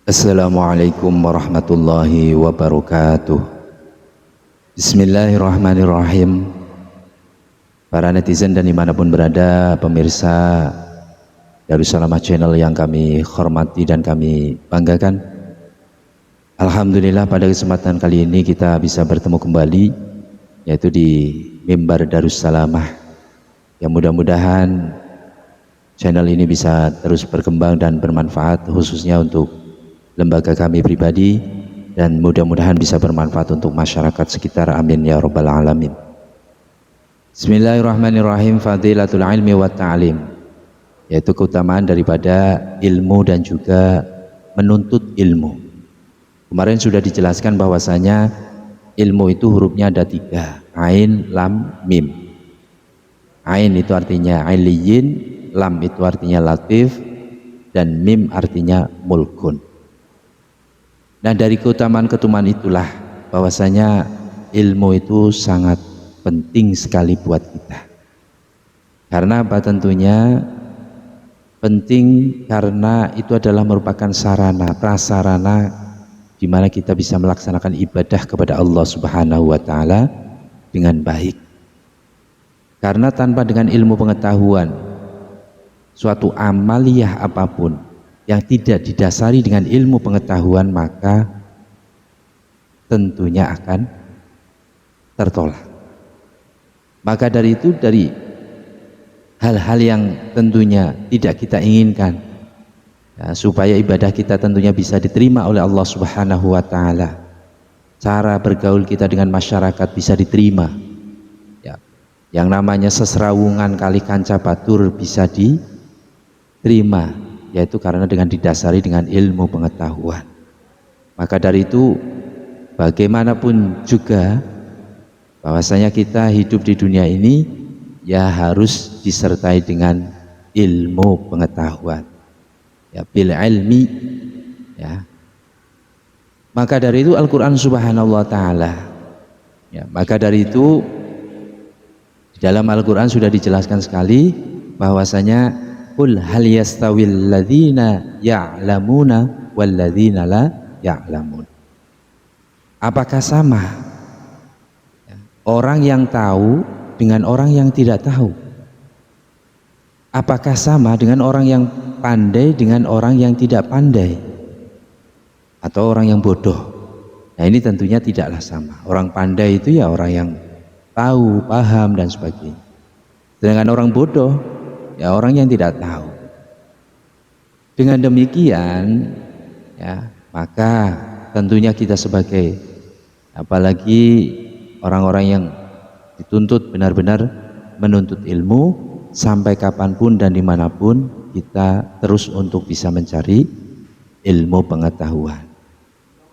Assalamualaikum warahmatullahi wabarakatuh. Bismillahirrahmanirrahim. Para netizen dan dimanapun berada, pemirsa Darussalamah Channel yang kami hormati dan kami banggakan, alhamdulillah pada kesempatan kali ini kita bisa bertemu kembali, yaitu di mimbar Darussalamah, yang mudah-mudahan channel ini bisa terus berkembang dan bermanfaat khususnya untuk lembaga kami pribadi, dan mudah-mudahan bisa bermanfaat untuk masyarakat sekitar. Amin ya rabbal alamin. Bismillahirrahmanirrahim. Fadilatul ilmi wa ta'lim, yaitu keutamaan daripada ilmu dan juga menuntut ilmu. Kemarin sudah dijelaskan bahwasanya ilmu itu hurufnya ada 3, ain, lam, mim. Ain itu artinya aliyin, lam itu artinya latif, dan mim artinya mulkun. Nah, dari keutamaan-keutamaan itulah bahwasanya ilmu itu sangat penting sekali buat kita. Karena apa? Tentunya penting karena itu adalah merupakan sarana, prasarana di mana kita bisa melaksanakan ibadah kepada Allah Subhanahu wa taala dengan baik. Karena tanpa dengan ilmu pengetahuan, suatu amaliyah apapun yang tidak didasari dengan ilmu pengetahuan, maka tentunya akan tertolak. Maka dari itu, dari hal-hal yang tentunya tidak kita inginkan, ya, supaya ibadah kita tentunya bisa diterima oleh Allah Subhanahu wa taala, cara bergaul kita dengan masyarakat bisa diterima, ya, yang namanya seserawungan kali kanca batur bisa diterima, yaitu karena dengan didasari dengan ilmu pengetahuan. Maka dari itu, bagaimanapun juga bahwasanya kita hidup di dunia ini ya harus disertai dengan ilmu pengetahuan, ya, bil ilmi, ya. Maka dari itu Al-Quran subhanallah ta'ala, ya, maka dari itu di dalam Al-Quran sudah dijelaskan sekali bahwasanya qul hal yastawil ladzina ya'lamuna wal ladzina la ya'lamun. Apakah sama orang yang tahu dengan orang yang tidak tahu? Apakah sama dengan orang yang pandai dengan orang yang tidak pandai? Atau orang yang bodoh? Nah, ini tentunya tidaklah sama. Orang pandai itu ya orang yang tahu, paham dan sebagainya. Sedangkan orang bodoh ya orang yang tidak tahu. Dengan demikian, ya, maka tentunya kita sebagai, apalagi orang-orang yang dituntut benar-benar menuntut ilmu, sampai kapanpun dan dimanapun kita terus untuk bisa mencari ilmu pengetahuan.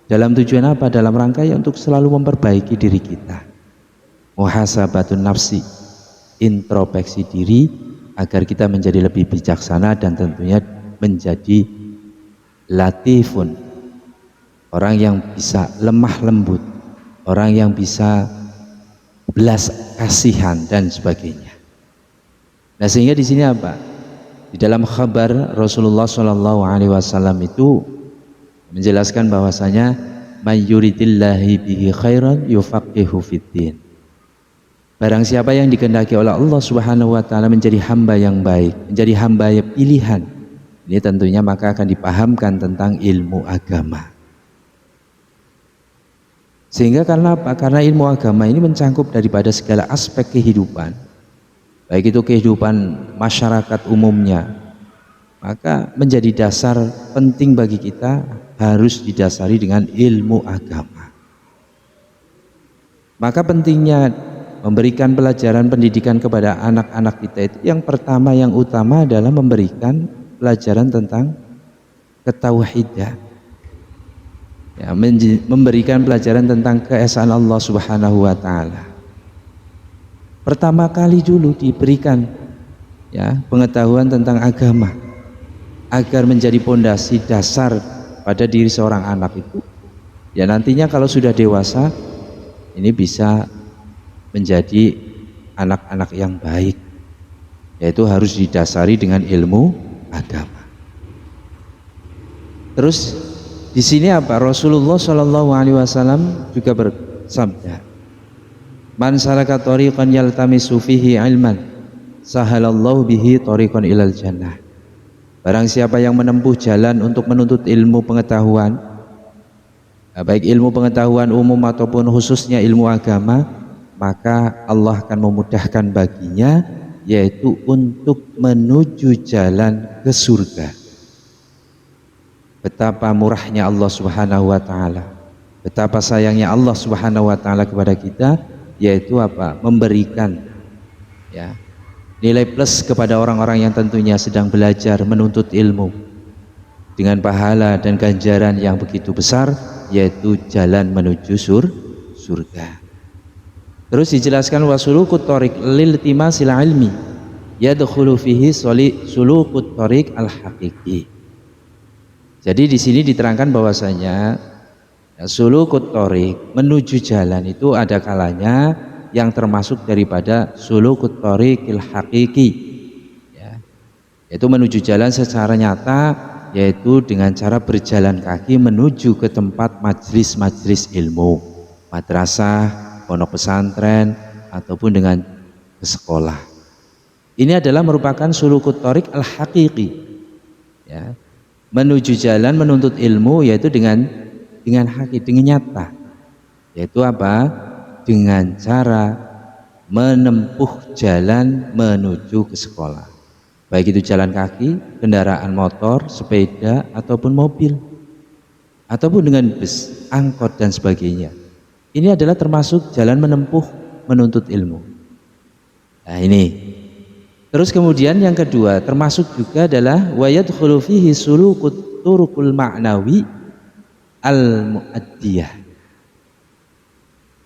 Dalam tujuan apa? Dalam rangka ya untuk selalu memperbaiki diri kita. Muhasabatun nafsi, introspeksi diri, agar kita menjadi lebih bijaksana dan tentunya menjadi latifun, orang yang bisa lemah lembut, orang yang bisa belas kasihan dan sebagainya. Nah, sehingga di sini apa? Di dalam kabar Rasulullah SAW itu menjelaskan bahwasanya may yuridillahi bihi khairan yufaqihu fiddin. Barang siapa yang dikehendaki oleh Allah Subhanahu wa taala menjadi hamba yang baik, menjadi hamba yang pilihan, ini tentunya maka akan dipahamkan tentang ilmu agama. Sehingga karena apa? Karena ilmu agama ini mencangkup daripada segala aspek kehidupan, baik itu kehidupan masyarakat umumnya, maka menjadi dasar penting bagi kita harus didasari dengan ilmu agama. Maka pentingnya memberikan pelajaran pendidikan kepada anak-anak kita itu yang pertama, yang utama adalah memberikan pelajaran tentang ketauhidan, ya, memberikan pelajaran tentang keesaan Allah Subhanahu wa taala. Pertama kali dulu diberikan, ya, pengetahuan tentang agama agar menjadi pondasi dasar pada diri seorang anak itu, ya nantinya kalau sudah dewasa ini bisa menjadi anak-anak yang baik, yaitu harus didasari dengan ilmu agama. Terus di sini apa? Rasulullah Shallallahu Alaihi Wasallam juga bersabda, "Man salaka thoriqan yaltamisu fihi ilman, sahalallahu bihi thoriqan ilal jannah." Barang siapa yang menempuh jalan untuk menuntut ilmu pengetahuan, baik ilmu pengetahuan umum ataupun khususnya ilmu agama, maka Allah akan memudahkan baginya, yaitu untuk menuju jalan ke surga. Betapa murahnya Allah Subhanahu wa taala, betapa sayangnya Allah Subhanahu wa taala kepada kita, yaitu apa? Memberikan ya nilai plus kepada orang-orang yang tentunya sedang belajar menuntut ilmu dengan pahala dan ganjaran yang begitu besar, yaitu jalan menuju surga. Terus dijelaskan wasulukut thoriq lil timasil ilmi yadkhulu fihi sulukut thoriq al haqiqi. Jadi di sini diterangkan bahwasanya sulukut thoriq, menuju jalan itu ada kalanya yang termasuk daripada sulukut thoriqil haqiqi, ya, yaitu menuju jalan secara nyata, yaitu dengan cara berjalan kaki menuju ke tempat majlis-majlis ilmu, madrasah, pondok pesantren, ataupun dengan ke sekolah. Ini adalah merupakan sulukut thoriq al haqiqi, ya, menuju jalan menuntut ilmu, yaitu dengan hakiki, dengan nyata, yaitu apa? Dengan cara menempuh jalan menuju ke sekolah, baik itu jalan kaki, kendaraan motor, sepeda, ataupun mobil, ataupun dengan bus, angkot dan sebagainya. Ini adalah termasuk jalan menempuh menuntut ilmu. Nah ini. Terus kemudian yang kedua termasuk juga adalah wa yadkhulu fihi sulukut turuqul ma'nawi al muaddiyah,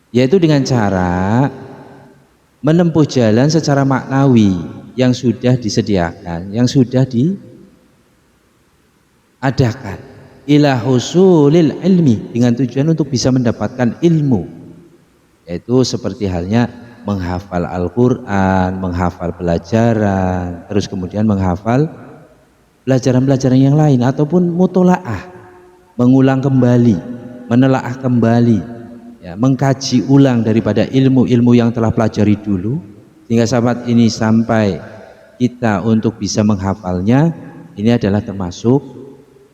yaitu dengan cara menempuh jalan secara maknawi yang sudah disediakan, yang sudah diadakan ila husulil ilmi, dengan tujuan untuk bisa mendapatkan ilmu, yaitu seperti halnya menghafal Al-Quran, menghafal pelajaran, terus kemudian menghafal pelajaran-pelajaran yang lain, ataupun mutola'ah, mengulang kembali, menelaah kembali, ya, mengkaji ulang daripada ilmu-ilmu yang telah pelajari dulu, sehingga sahabat ini sampai kita untuk bisa menghafalnya. Ini adalah termasuk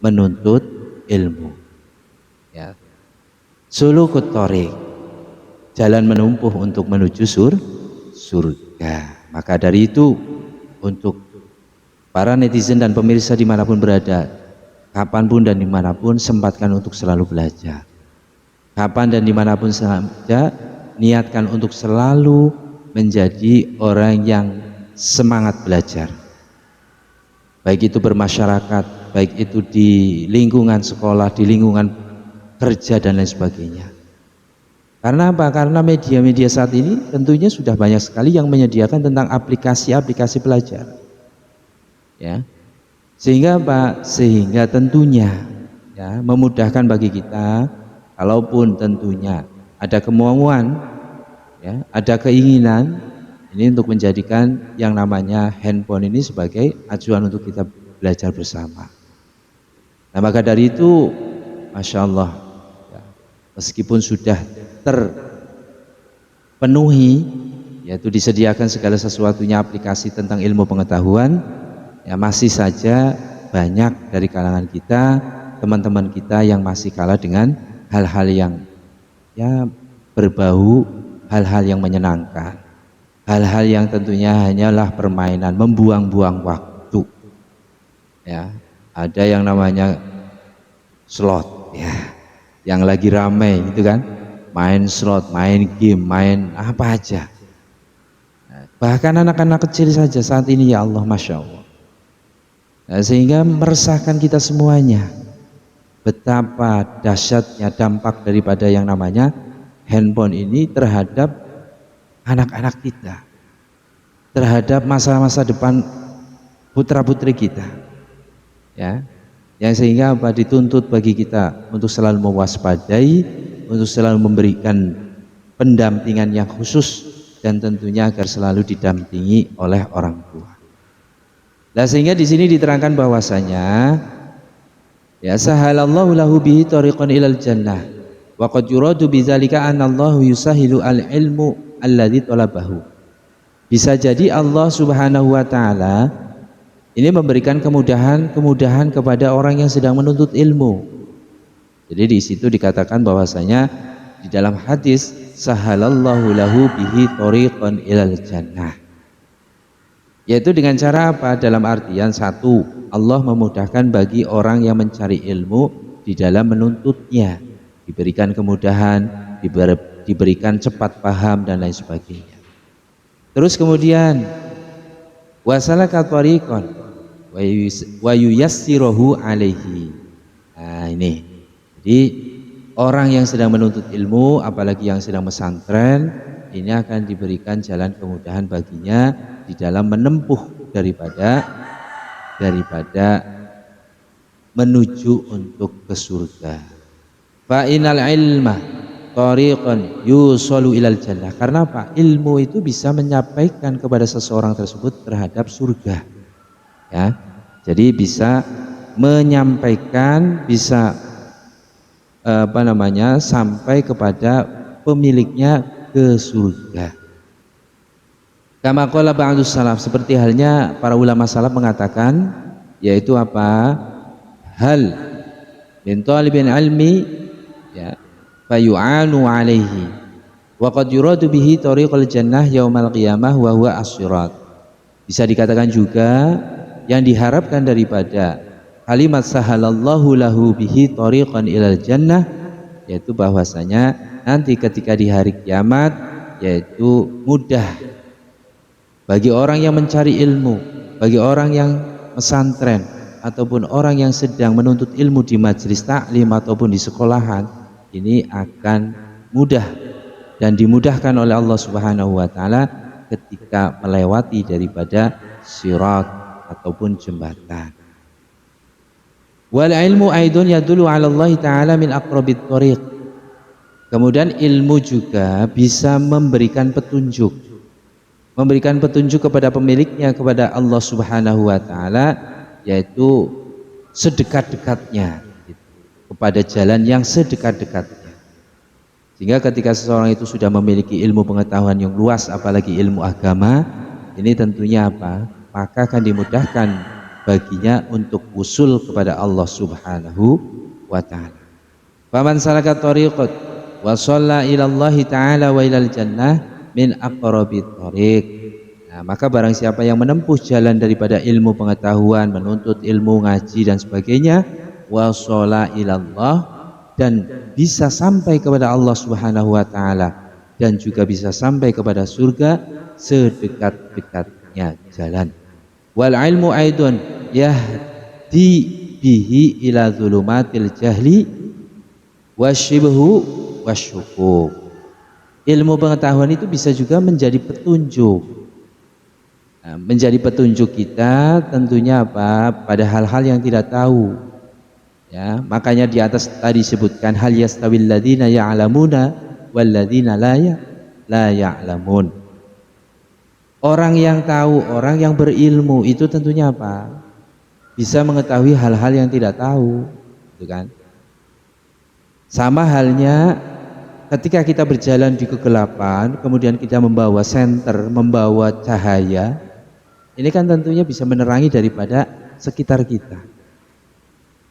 menuntut ilmu, ya. Sulukut thoriq, jalan menempuh untuk menuju surga. Maka dari itu, untuk para netizen dan pemirsa dimanapun berada, kapanpun dan dimanapun, sempatkan untuk selalu belajar. Kapan dan dimanapun saja, niatkan untuk selalu menjadi orang yang semangat belajar, baik itu bermasyarakat, baik itu di lingkungan sekolah, di lingkungan kerja dan lain sebagainya. Karena apa? Karena media-media saat ini tentunya sudah banyak sekali yang menyediakan tentang aplikasi-aplikasi pelajaran, ya. Sehingga apa? Sehingga tentunya, ya, memudahkan bagi kita, kalaupun tentunya ada kemauan, ya, ada keinginan, ini untuk menjadikan yang namanya handphone ini sebagai acuan untuk kita belajar bersama. Nah, maka dari itu, Masya Allah, ya, meskipun sudah terpenuhi, yaitu disediakan segala sesuatunya aplikasi tentang ilmu pengetahuan, ya, masih saja banyak dari kalangan kita, teman-teman kita yang masih kalah dengan hal-hal yang, ya, berbau hal-hal yang menyenangkan, hal-hal yang tentunya hanyalah permainan, membuang-buang waktu, ya. Ada yang namanya slot, ya, yang lagi ramai gitu kan, main slot, main game, main apa aja. Bahkan anak-anak kecil saja saat ini, ya Allah, Masya Allah. Nah, sehingga meresahkan kita semuanya, betapa dahsyatnya dampak daripada yang namanya handphone ini terhadap anak-anak kita, terhadap masa-masa depan putra-putri kita, ya. Yang sehingga apa? Dituntut bagi kita untuk selalu mewaspadai, untuk selalu memberikan pendampingan yang khusus, dan tentunya agar selalu didampingi oleh orang tua. Nah, sehingga di sini diterangkan bahwasanya, Ya, sahalallahu lahu bihi tariqan ilal jannah. Wa qad yuradu bidzalika anna Allah yusahilu al-ilmu alladzi talabahu. Bisa jadi Allah Subhanahu wa taala ini memberikan kemudahan kepada orang yang sedang menuntut ilmu. Jadi di situ dikatakan bahwasanya di dalam hadis sahalallahu lahu bihi tariqan ilal jannah. Yaitu dengan cara apa? Dalam artian satu, Allah memudahkan bagi orang yang mencari ilmu di dalam menuntutnya, diberikan kemudahan, diberikan cepat paham dan lain sebagainya. Terus kemudian wasalaka tariqan wa yuyassiruhu alaihi. Nah ini, jadi orang yang sedang menuntut ilmu, apalagi yang sedang pesantren, ini akan diberikan jalan kemudahan baginya di dalam menempuh daripada menuju untuk ke surga. Fa inal ilma tariqan yusalu ilal jannah. Karena apa? Ilmu itu bisa menyampaikan kepada seseorang tersebut terhadap surga. Ya. Jadi bisa menyampaikan, bisa sampai kepada pemiliknya ke surga. Kama qala ba'dus salaf, seperti halnya para ulama salaf mengatakan, yaitu apa? Hal min talibin ilmi ya fayu'anu alaihi wa qad yuradu bihi tariqul jannah yaumal qiyamah wa huwa as-sirat. Bisa dikatakan juga yang diharapkan daripada kalimat sahalallahu lahu bihi tariqan ilal jannah, yaitu bahwasanya nanti ketika di hari kiamat, yaitu mudah bagi orang yang mencari ilmu, bagi orang yang pesantren ataupun orang yang sedang menuntut ilmu di majelis taklim ataupun di sekolahan, ini akan mudah dan dimudahkan oleh Allah Subhanahu wa taala ketika melewati daripada sirat ataupun jembatan. Wal ilmu aidun yadullu 'ala Allah taala min aqrabit thariq. Kemudian ilmu juga bisa memberikan petunjuk kepada pemiliknya, kepada Allah Subhanahu wa taala, yaitu sedekat-dekatnya, kepada jalan yang sedekat-dekatnya. Sehingga ketika seseorang itu sudah memiliki ilmu pengetahuan yang luas, apalagi ilmu agama, ini tentunya apa? Maka akan dimudahkan baginya untuk usul kepada Allah Subhanahu wa taala. Faman salaka tariqat wa shalla ila Allah taala wa ilal jannah min aqrabit thariq. Nah, maka barang siapa yang menempuh jalan daripada ilmu pengetahuan, menuntut ilmu, ngaji dan sebagainya, wa shalla ila Allah, dan bisa sampai kepada Allah Subhanahu wa taala dan juga bisa sampai kepada surga sedekat-dekatnya jalan. Wal ilmu aidun yahdi bihi ila zulumatil jahli wasyibhu wasyukuk. Ilmu pengetahuan itu bisa juga menjadi petunjuk. Nah, menjadi petunjuk kita tentunya apa? Pada hal-hal yang tidak tahu. Ya, makanya di atas tadi disebutkan hal yastawil ladzina ya'lamuna wal ladzina la ya'lamun. Orang yang tahu, orang yang berilmu itu tentunya apa? Bisa mengetahui hal-hal yang tidak tahu, gitu kan? Sama halnya ketika kita berjalan di kegelapan, kemudian kita membawa senter, membawa cahaya, ini kan tentunya bisa menerangi daripada sekitar kita.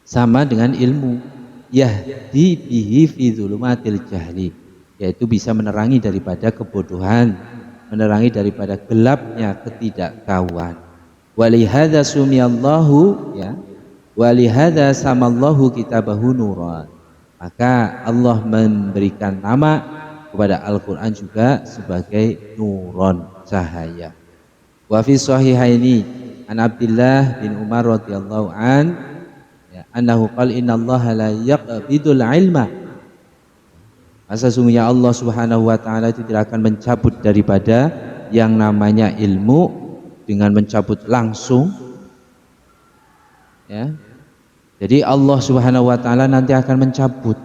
Sama dengan ilmu, yahdi bihi fi dzulumatil jahli, yaitu bisa menerangi daripada kebodohan, menerangi daripada gelapnya ketidaktahuan. Walihadza sumiyallahu ya, walihadza samallahu kitabahu nuran. Maka Allah memberikan nama kepada Al-Quran juga sebagai nuron, cahaya. Wa fi sahihaini an Abdullah bin Umar radhiyallahu an ya, annahu qala innallaha la yaqbidul ilma. Masa sungguhnya Allah Subhanahu wa taala itu tidak akan mencabut daripada yang namanya ilmu dengan mencabut langsung, ya. Jadi Allah Subhanahu wa taala nanti akan mencabut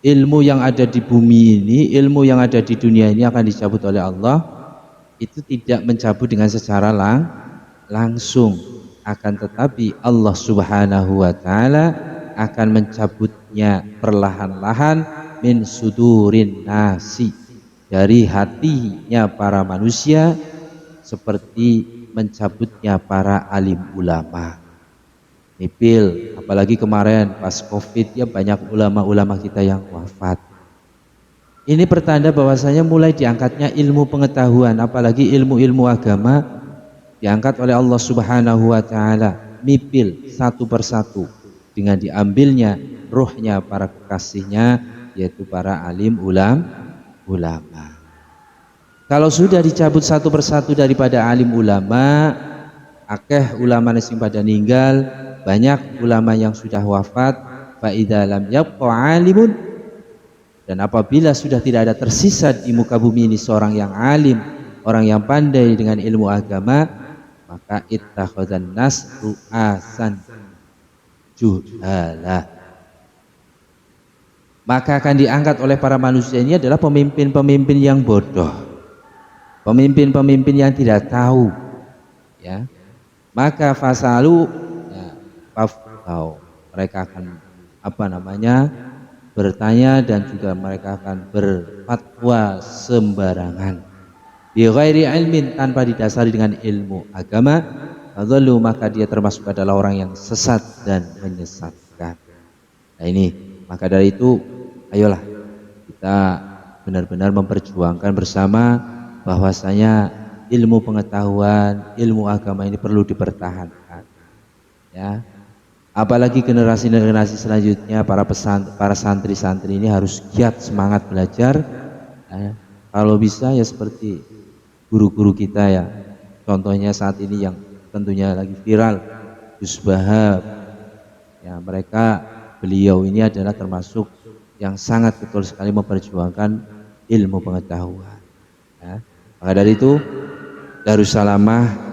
ilmu yang ada di bumi ini, ilmu yang ada di dunia ini akan dicabut oleh Allah. Itu tidak mencabut dengan secara langsung, akan tetapi Allah Subhanahu wa taala akan mencabutnya perlahan-lahan min sudurin nasi, dari hatinya para manusia, seperti mencabutnya para alim ulama. Nipil, apalagi kemarin pas COVID ya banyak ulama-ulama kita yang wafat. Ini pertanda bahwasanya mulai diangkatnya ilmu pengetahuan, apalagi ilmu-ilmu agama diangkat oleh Allah Subhanahu wa taala, nipil satu persatu dengan diambilnya ruhnya para kekasihnya, yaitu para alim ulama. Kalau sudah dicabut satu persatu daripada alim ulama, akeh ulama sing pada ninggal, banyak ulama yang sudah wafat, fa idza lam yabqa alimun, dan apabila sudah tidak ada tersisa di muka bumi ini seorang yang alim, orang yang pandai dengan ilmu agama, maka ittakhadzan nas ru'asan juhala, maka akan diangkat oleh para manusia ini adalah pemimpin-pemimpin yang bodoh, pemimpin-pemimpin yang tidak tahu, ya. Maka fasalu, ya, mereka akan bertanya, dan juga mereka akan berfatwa sembarangan, bi ghairi ilmin, tanpa didasari dengan ilmu agama, fadhallu, maka dia termasuk adalah orang yang sesat dan menyesatkan. Nah ini, maka dari itu ayolah kita benar-benar memperjuangkan bersama bahwasanya ilmu pengetahuan, ilmu agama ini perlu dipertahankan, ya. Apalagi generasi-generasi selanjutnya, para santri-santri ini harus giat semangat belajar, ya. Kalau bisa ya seperti guru-guru kita, ya. Contohnya saat ini yang tentunya lagi viral, Gus Bahab, ya. Beliau ini adalah termasuk yang sangat betul sekali memperjuangkan ilmu pengetahuan, ya. Maka dari itu Darussalamah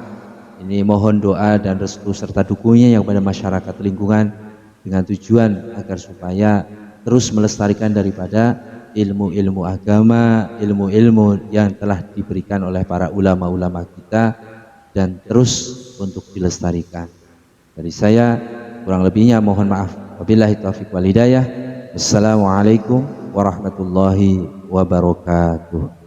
ini mohon doa dan restu serta dukungannya yang pada masyarakat lingkungan, dengan tujuan agar supaya terus melestarikan daripada ilmu-ilmu agama, ilmu-ilmu yang telah diberikan oleh para ulama-ulama kita, dan terus untuk dilestarikan. Dari saya kurang lebihnya mohon maaf. Wabillahi taufiq wal hidayah. Assalamualaikum warahmatullahi wabarakatuh.